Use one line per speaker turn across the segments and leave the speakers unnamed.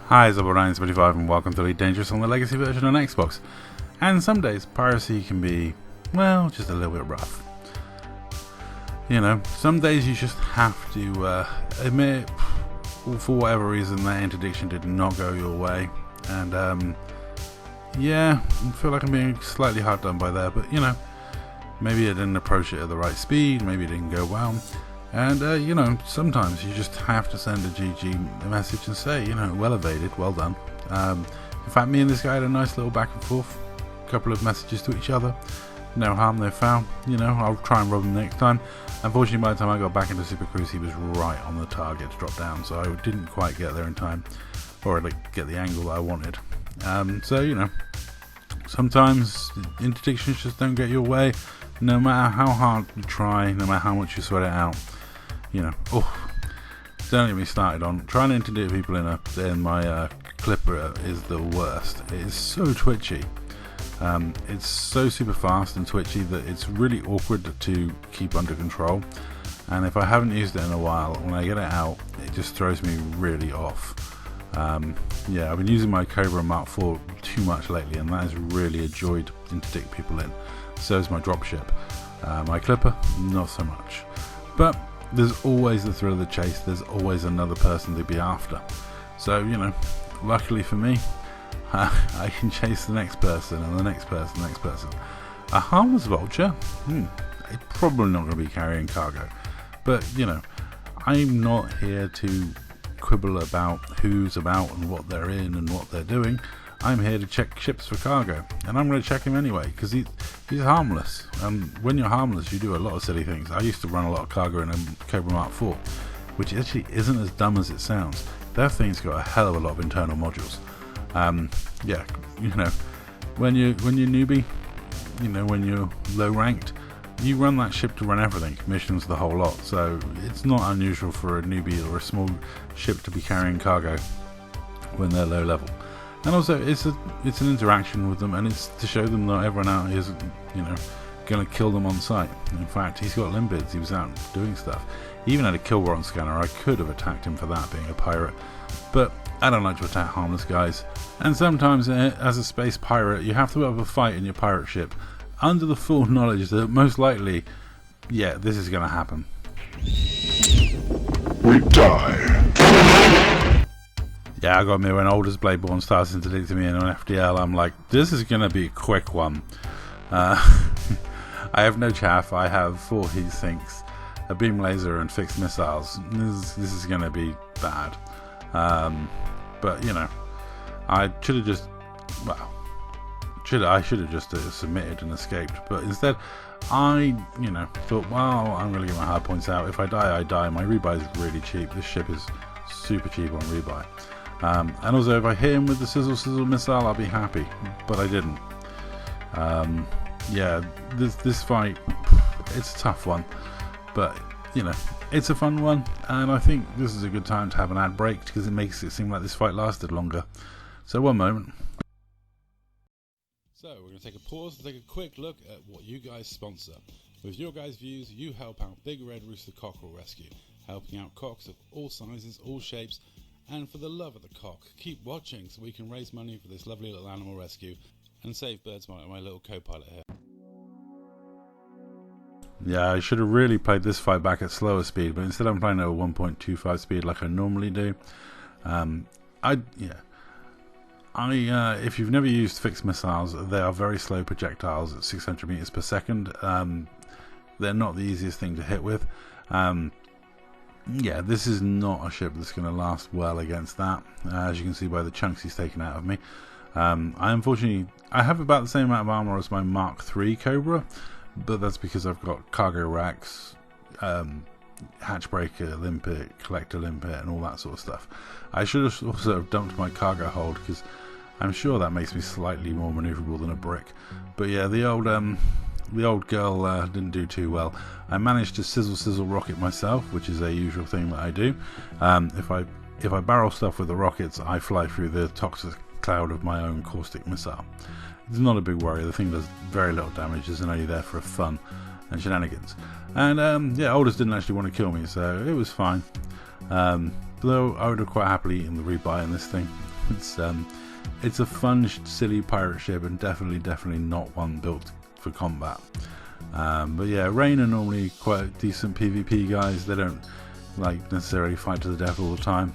Hi, it's Ryan75 and welcome to Elite Dangerous on the Legacy version on Xbox. And some days, Piracy can be, well, just a little bit rough. You know, some days you just have to admit, for whatever reason, that interdiction did not go your way. And, yeah, I feel like I'm being slightly hard done by there, but, you know, maybe I didn't approach it at the right speed, maybe it didn't go well. And, you know, sometimes you just have to send a GG message and say, you know, well evaded, well done. In fact, me and this guy had a nice little back and forth, a couple of messages to each other. No harm, no foul. You know, I'll try and rob him next time. Unfortunately, by the time I got back into Super Cruise, he was right on the target to drop down, so I didn't quite get there in time, or like get the angle that I wanted. So, you know, sometimes interdictions just don't get your way, no matter how hard you try, no matter how much you sweat it out. You know, don't get me started on trying to interdict people in my clipper is the worst. It is so twitchy. It's so super fast and twitchy that it's really awkward to keep under control. And if I haven't used it in a while, when I get it out, it just throws me really off. Yeah, I've been using my Cobra Mark IV too much lately, and that is really a joy to interdict people in. So is my dropship. My clipper, not so much. But there's always the thrill of the chase, there's always another person to be after. So, you know, luckily for me, I can chase the next person and the next person, the next person. A harmless vulture? It's probably not going to be carrying cargo. But, you know, I'm not here to quibble about who's about and what they're in and what they're doing. I'm here to check ships for cargo, and I'm going to check him anyway because he's harmless. When you're harmless, you do a lot of silly things. I used to run a lot of cargo in a Cobra Mark IV, which actually isn't as dumb as it sounds. That thing's got a hell of a lot of internal modules. Yeah, you know, when you're newbie, you know, when you're low ranked, you run that ship to run everything, missions, the whole lot. So it's not unusual for a newbie or a small ship to be carrying cargo when they're low level. And also, it's an interaction with them, and it's to show them that everyone out is, you know, going to kill them on sight. In fact, he's got limbids. He was out doing stuff. He even had a kill warrant scanner. I could have attacked him for that, being a pirate, but I don't like to attack harmless guys. And sometimes, as a space pirate, you have to have a fight in your pirate ship, under the full knowledge that most likely, yeah, this is going to happen.
We die.
Yeah, I got me when Oldest Bladeborn starts interdicting me in an FDL. I'm like, this is going to be a quick one. I have no chaff. I have 4 heat sinks, a beam laser, and fixed missiles. This is going to be bad. But, you know, I should have just, well, I should have just submitted and escaped. But instead, I, you know, thought, well, I'm going to get my hard points out. If I die, I die. My rebuy is really cheap. This ship is super cheap on rebuy. And also, if I hit him with the sizzle missile, I'll be happy, but I didn't. Yeah, this fight, it's a tough one, but, you know, it's a fun one, and I think this is a good time to have an ad break, because it makes it seem like this fight lasted longer. So, one moment. So, we're going to take a pause to take a quick look at what you guys sponsor. With your guys' views, you help out Big Red Rooster Cockerel Rescue, helping out cocks of all sizes, all shapes. And for the love of the cock, keep watching so we can raise money for this lovely little animal rescue and save birds, my little co-pilot here. Yeah, I should have really played this fight back at slower speed, but instead I'm playing at a 1.25 speed like I normally do. If you've never used fixed missiles, they are very slow projectiles at 600 meters per second. They're not the easiest thing to hit with. Yeah, this is not a ship that's going to last well against that, as you can see by the chunks he's taken out of me. I have about the same amount of armor as my Mark III Cobra, but that's because I've got cargo racks, hatch breaker, limpet, collector limpet, and all that sort of stuff. I should have also dumped my cargo hold, because I'm sure that makes me slightly more maneuverable than a brick. But yeah, the old girl didn't do too well. I managed to sizzle rocket myself, which is a usual thing that I do. If I barrel stuff with the rockets, I fly through the toxic cloud of my own caustic missile. It's not a big worry. The thing does very little damage. It's only there for fun and shenanigans. And yeah, Oldest didn't actually want to kill me, so it was fine. Though I would have quite happily eaten the rebuy in this thing. It's a fun, silly pirate ship, and definitely not one built for combat. But yeah, Rain are normally quite decent PvP guys. They don't like necessarily fight to the death all the time,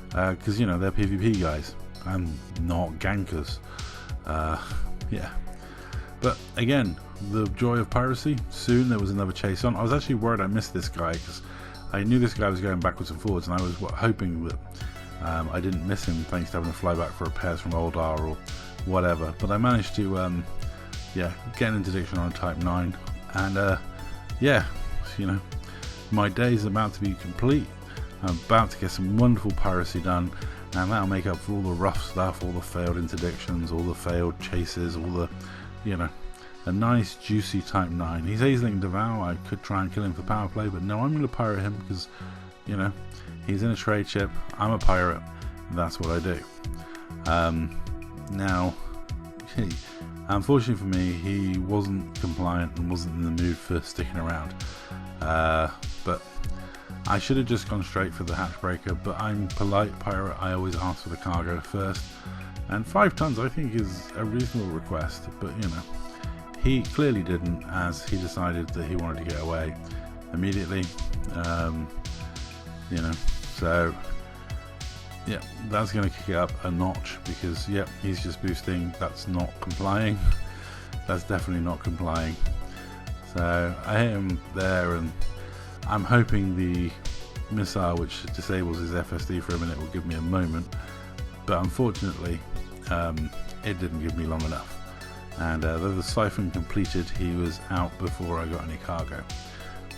because they're PvP guys and not gankers. Yeah. But again, the joy of piracy. Soon there was another chase on. I was actually worried I missed this guy because I knew this guy was going backwards and forwards, and I was hoping that I didn't miss him thanks to having to fly back for repairs from Oldar or whatever. But I managed to get an interdiction on a Type 9, and my day's about to be complete. I'm about to get some wonderful piracy done, and that'll make up for all the rough stuff, all the failed interdictions, all the failed chases, all the, a nice juicy Type 9. He's aisling Devour. I could try and kill him for power play, but no, I'm going to pirate him because, he's in a trade ship. I'm a pirate. That's what I do. Now, unfortunately for me, he wasn't compliant and wasn't in the mood for sticking around. But I should have just gone straight for the hatchbreaker, but I'm polite pirate. I always ask for the cargo first. And 5 tons I think is a reasonable request, but he clearly didn't, as he decided that he wanted to get away immediately. So yeah, that's going to kick it up a notch because he's just boosting. That's not complying. That's definitely not complying. So I hit him there, and I'm hoping the missile which disables his FSD for a minute will give me a moment, but unfortunately it didn't give me long enough, and though the siphon completed, he was out before I got any cargo.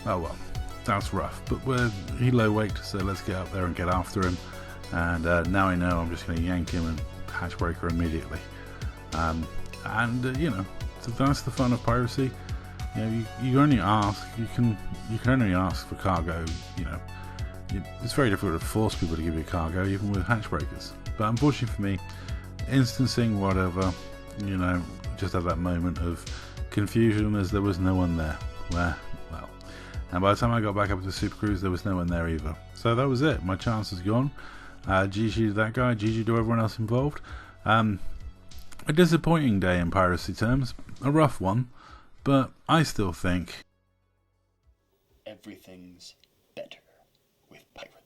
Oh well, that's rough, but we're low weight, so let's get up there and get after him. And now I know I'm just going to yank him and hatchbreaker immediately. So that's the fun of piracy. You only ask. You can only ask for cargo. It's very difficult to force people to give you cargo, even with hatchbreakers. But unfortunately for me, instancing whatever, just had that moment of confusion as there was no one there. And by the time I got back up to the Super Cruise, there was no one there either. So that was it. My chance is gone. GG to that guy. GG to everyone else involved. A disappointing day in piracy terms. A rough one. But I still think
everything's better with piracy.